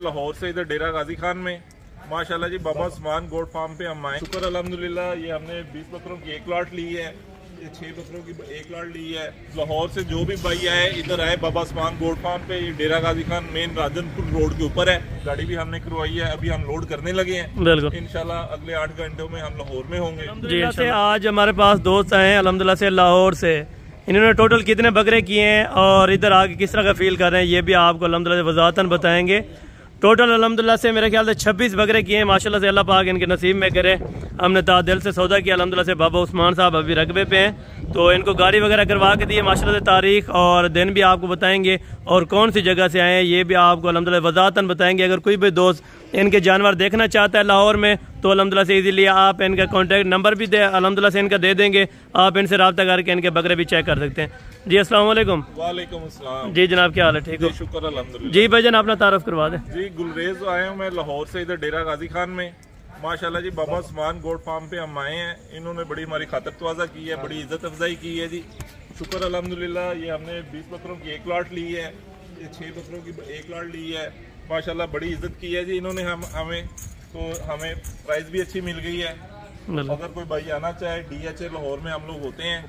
लाहौर से इधर डेरा गाजी खान में माशाल्लाह जी बाबा उस्मान गोट फार्म पे हम आए। शुक्र अल्हम्दुलिल्लाह। ये हमने 20 बकरों की एक लॉट ली है, ये 6 बकरों की एक लॉट ली है। लाहौर से जो भी भाई आए इधर आए बाबा उस्मान गोट फार्म पे। ये डेरा गाजी खान मेन राजनपुर रोड के ऊपर है। गाड़ी भी हमने करवाई है, अभी हम लोड करने लगे हैं। बिल्कुल इंशाल्लाह अगले 8 घंटों में हम लाहौर में होंगे जी। से आज हमारे पास दोस्त आए हैं अल्हम्दुलिल्लाह से लाहौर से। इन्होंने टोटल कितने बकरे किए हैं और इधर आके किस तरह का फील कर रहे हैं ये भी आपको अल्हम्दुलिल्लाह से वज़ाहतन बताएंगे। टोटल अल्हम्दुलिल्लाह से मेरे ख्याल से 26 बकरे किए हैं माशाल्लाह से। अल्लाह पाक इनके नसीब में करे। हमने दिल से सौदा किया अल्हम्दुलिल्लाह से। बाबा उस्मान साहब अभी रकबे पे हैं तो इनको गाड़ी वगैरह करवा के दिए माशाल्लाह से। तारीख और दिन भी आपको बताएंगे और कौन सी जगह से आए हैं ये भी आपको अल्हम्दुलिल्लाह वज़ाहतन बताएंगे। अगर कोई भी दोस्त इनके जानवर देखना चाहता है लाहौर में तो अल्हम्दुलिल्लाह से इजीली आप इनका कॉन्टैक्ट नंबर भी दे अल्हम्दुलिल्लाह से इनका दे देंगे। आप इनसे रब्ता करके इनके बकरे भी चेक कर सकते हैं जी। अस्सलाम वालेकुम। वालेकुम अस्सलाम जी। जनाब क्या हाल है? ठीक हो? शुक्र अल्हम्दुलिल्लाह जी भाईजान अपना तारुफ करवा दें जी। गुलरेज आए हूँ मैं लाहौर से इधर डेरा गाजी खान में माशाल्लाह जी बाबा उस्मान गोट फार्म पे हम आए हैं। इन्होंने बड़ी हमारी खातर तवाज़ा की है, बड़ी इज्जत अफजाई की है जी। शुक्र अल्हम्दुलिल्लाह। ये हमने 20 बकरों की एक लॉट ली है, ये 6 बकरों की एक लॉट ली है माशाल्लाह। बड़ी इज्जत की है जी इन्होंने हमें तो हमें प्राइस भी अच्छी मिल गई है। अगर कोई भाई आना चाहे DHA लाहौर में हम लोग होते हैं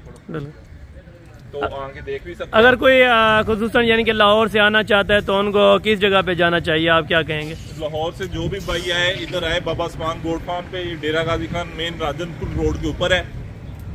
तो आगे देख भी सकते हैं। अगर कोई खुसूसन यानी कि लाहौर से आना चाहता है तो उनको किस जगह पे जाना चाहिए, आप क्या कहेंगे? लाहौर से जो भी भाई आए इधर आए बाबा उस्मान गोट फार्म पे। ये डेरा गाजी खान मेन राजनपुर रोड के ऊपर है।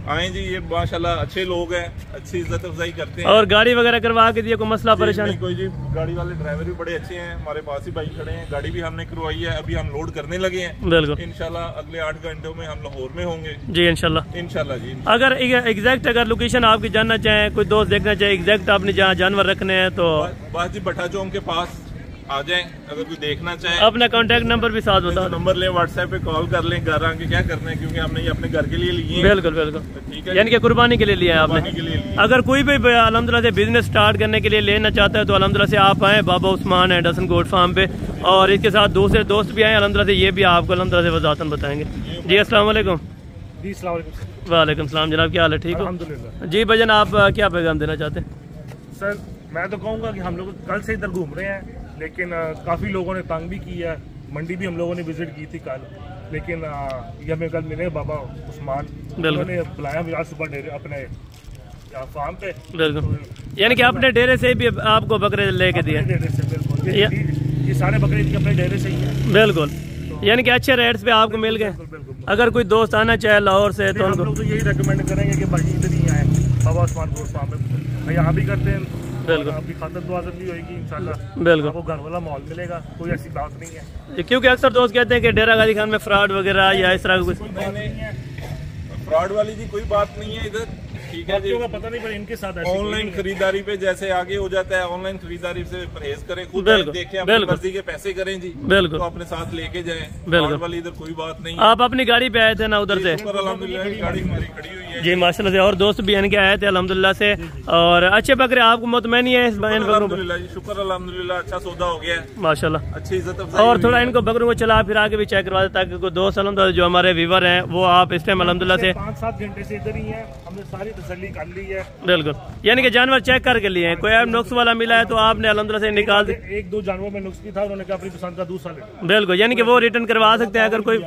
आए जी, ये माशाल्लाह अच्छे लोग हैं, अच्छी इज्जत अफजाई करते हैं। और गाड़ी वगैरह करवा के दिए, कोई मसला परेशानी? कोई जी, गाड़ी वाले ड्राइवर भी बड़े अच्छे हैं, हमारे पास ही भाई खड़े हैं। गाड़ी भी हमने करवाई है, अभी हम लोड करने लगे हैं। बिल्कुल इंशाल्लाह अगले 8 घंटों में हम लाहौर में होंगे जी इंशाल्लाह। इंशाल्लाह जी। अगर एग्जैक्ट अगर लोकेशन आपकी जानना चाहें, कोई दोस्त देखना चाहे एग्जैक्ट आपने जहाँ जानवर रखने हैं तो बस जी भट्टा चौक के पास आ जाएं। अगर कोई देखना चाहे अपना कॉन्टैक्ट नंबर भी साथ बताओ। नंबर ले, व्हाट्सएप पे कॉल कर लें। घर आके क्या करना है क्योंकि हमने ये अपने घर के लिए लिए। बिल्कुल बिल्कुल, ठीक है, यानी कि कुर्बानी के लिए लिया है आपने। अगर कोई भी अल्हम्दुलिल्लाह से बिजनेस स्टार्ट करने के लिए लेना चाहता है तो अल्हम्दुलिल्लाह से आप आए बाबा उस्मान एंडरसन गोट फार्म पे। और इसके साथ दूसरे दोस्त भी आए अल्हम्दुलिल्लाह से, ये भी आपको अल्हम्दुलिल्लाह से वज़ाहतन बताएंगे जी। अस्सलाम वालेकुम। जी अस्सलाम वालेकुम। वालेकुम सलाम जनाब, क्या हाल है? ठीक हो? अल्हम्दुलिल्लाह जी भजन, आप क्या पैगाम देना चाहते हैं? सर मैं तो कहूँगा कि हम लोग कल से इधर घूम रहे हैं, लेकिन काफ़ी लोगों ने तंग भी किया है। मंडी भी हम लोगों ने विजिट की थी कल, लेकिन ये हमें कल मिले बाबा उस्मान, उन्होंने बुलाया मुझे आज सुबह डेरे अपने फार्म पे। बिल्कुल, यानी कि अपने डेरे से भी आपको बकरे लेके दिए? डेरे से बिल्कुल, ये सारे बकरे अपने डेरे से ही हैं। बिल्कुल, यानी कि अच्छे रेट्स पे आपको मिल गए। अगर कोई दोस्त आना चाहे लाहौर से तो हम लोग तो यही रेकमेंड करेंगे कि भाई इधर ही आए बाबा उस्मान गोट फार्म में। यहाँ भी करते हैं, बिल्कुल आपकी खातर दुआजत भी होगी इंशाल्लाह। बिल्कुल, आपको घर वाला माहौल मिलेगा, कोई ऐसी बात नहीं है। क्योंकि अक्सर दोस्त कहते हैं कि डेरा गाजी खान में फ्रॉड वगैरह या इस तरह का कुछ। फ्रॉड वाली जी कोई बात नहीं है इधर, ठीक है जी। पता नहीं पर इनके साथ ऑनलाइन खरीदारी पे जैसे आगे हो जाता है, ऑनलाइन खरीदारी से परहेज करें, खुद देखें, अपनी मर्जी के पैसे करें जी। बिल्कुल, तो अपने साथ लेके जाएं। बिल्कुल वाली इधर कोई बात नहीं। आप अपनी गाड़ी पे आए थे ना उधर से? अल्हम्दुलिल्लाह गाड़ी हमारी खड़ी हुई है जी माशाल्लाह से, और दोस्त भी इनके आए थे अल्हम्दुलिल्लाह से। और अच्छे बकरे आपको मुतमईनी है इस बकरों पर? अल्हम्दुलिल्लाह जी, शुक्र अल्हम्दुलिल्लाह, अच्छा सौदा हो गया है माशाल्लाह, अच्छी इज्जत। और थोड़ा इनको बकरों को चला फिरा के भी चेक करवा दे ताकि कोई दोस्त अल्हम्दुलिल्लाह जो हमारे व्यूवर हैं वो आप इस टाइम अल्हम्दुलिल्लाह से 5-7 घंटे से इधर ही है, हमने सारी तसल्ली कर ली है। बिल्कुल, यानी कि जानवर चेक करके लिए हैं। कोई अब नुक्स वाला मिला है तो आपने अल्हम्दुलिल्लाह से निकाल दे। 1-2 जानवरों में नुक्स भी था, उन्होंने कहा अपनी पसंद का दूसरा ले। बिल्कुल, यानी कि वो रिटर्न करवा सकते हैं अगर कोई।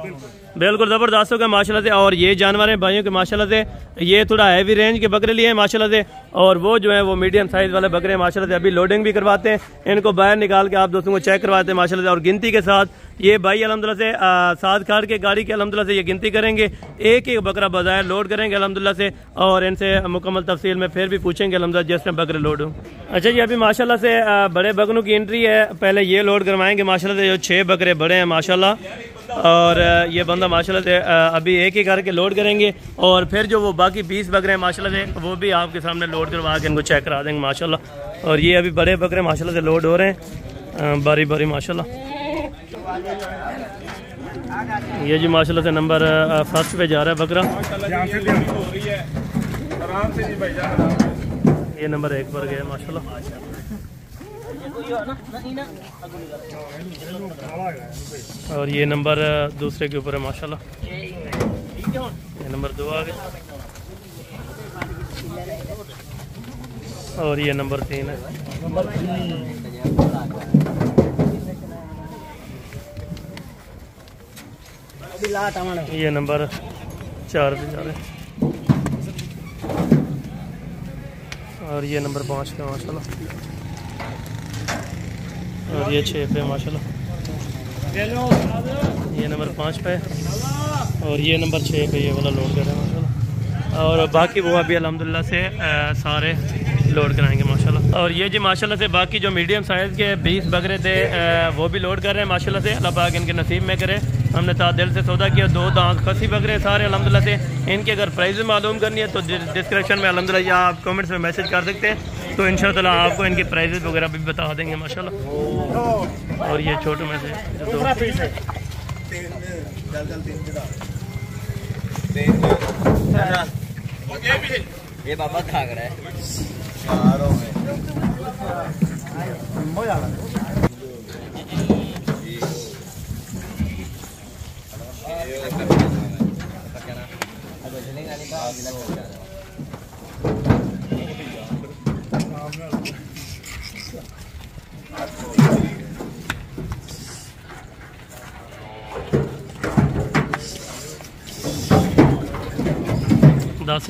बिल्कुल जबरदस्त होगा माशाल्लाह से। और ये जानवर है भाइयों के माशाल्लाह से, ये थोड़ा हैवी रेंज के बकरे लिए हैं माशाल्लाह से, और वो जो है वो मीडियम साइज वाले बकरे माशाल्लाह से। अभी लोडिंग भी करवाते हैं, इनको बाहर निकाल के आप दोस्तों को चेक करवाते हैं माशाल्लाह से। और गिनती के साथ ये भाई अल्हम्दुलिल्लाह से साथ खाड़ के गाड़ी के अल्हम्दुलिल्लाह से ये गिनती करेंगे, एक एक बकरा बजाय लोड करेंगे अल्हम्दुलिल्लाह से। और इनसे मुकम्मल तफसील में फिर भी पूछेंगे अल्हम्दुलिल्लाह जिस में बकरे लोड हो। अच्छा जी, अभी माशाल्लाह से बड़े बकरों की एंट्री है, पहले ये लोड करवाएंगे माशाल्लाह से। जो 6 बकरे बड़े हैं माशाल्लाह, और ये बंदा माशाल्लाह से अभी एक ही करके लोड करेंगे, और फिर जो वो बाकी 20 बकरे हैं माशाल्लाह से वो भी आपके सामने लोड करवा के इनको चेक करा देंगे माशाल्लाह। और ये अभी बड़े बकरे माशाल्लाह से लोड हो रहे हैं बारी बारी माशाल्लाह। ये जी माशाल्लाह से नंबर फर्स्ट पे जा रहा है बकरा, ये नंबर 1 पर गया माशाल्लाह। और ये नंबर दूसरे के ऊपर है माशाल्लाह, ये नंबर 2 आ गया, और ये नंबर 3 है। ये नंबर 4 पे जा रहे हैं और ये नंबर 5 पे माशाल्लाह और ये 6 पे माशाल्लाह। ये नंबर 5 पे और ये नंबर 6 पे ये वाला लोड कर रहे हैं माशाल्लाह। और बाकी वो अभी अल्हम्दुलिल्लाह से सारे लोड कराएंगे माशाल्लाह। और ये जी माशाल्लाह से बाकी जो मीडियम साइज़ के 20 बकरे थे वो भी लोड कर रहे हैं माशाल्लाह से। अल्लाह पाक इनके नसीब में करे। हमने ताद दिल से सौदा किया। 2 दांत खसी बकरे सारे अल्हम्दुलिल्लाह से। इनके अगर प्राइस मालूम करनी है तो डिस्क्रिप्शन में अल्हम्दुलिल्लाह या आप कमेंट्स में मैसेज कर सकते हैं, तो इंशाअल्लाह आपको इनकी प्राइस वगैरह भी बता देंगे माशाल्लाह। और ये छोटे में से ये बाबा खा रहा है।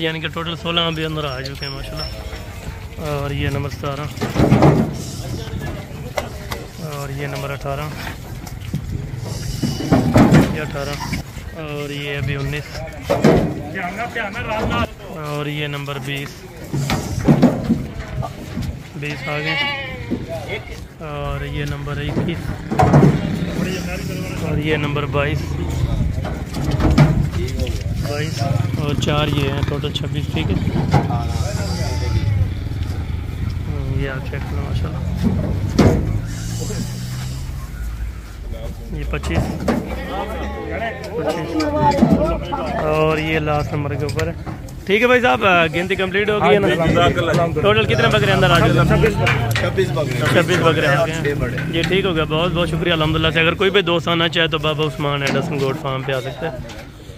यानी कि टोटल 16 अभी अंदर आ चुके हैं माशाल्लाह। और ये नंबर 17 और ये नंबर 18, ये 18 और ये अभी 19 और ये नंबर 20 आ गए और ये नंबर 21 और ये नंबर 22 और 4 ये हैं, टोटल 26। ठीक है, ये आप चेक करो माशाल्लाह। ये 25 और ये लास्ट नंबर के ऊपर है। ठीक है भाई साहब, गिनती कंप्लीट हो गई है ना? टोटल कितने बकरे अंदर आ गए? 26 बकरे आ गए हैं। ये ठीक हो गया, बहुत बहुत शुक्रिया अल्हम्दुलिल्लाह से। अगर कोई भी दोस्त आना चाहे तो बाबा उस्मान एडसन गोट फार्म पे आ सकते हैं।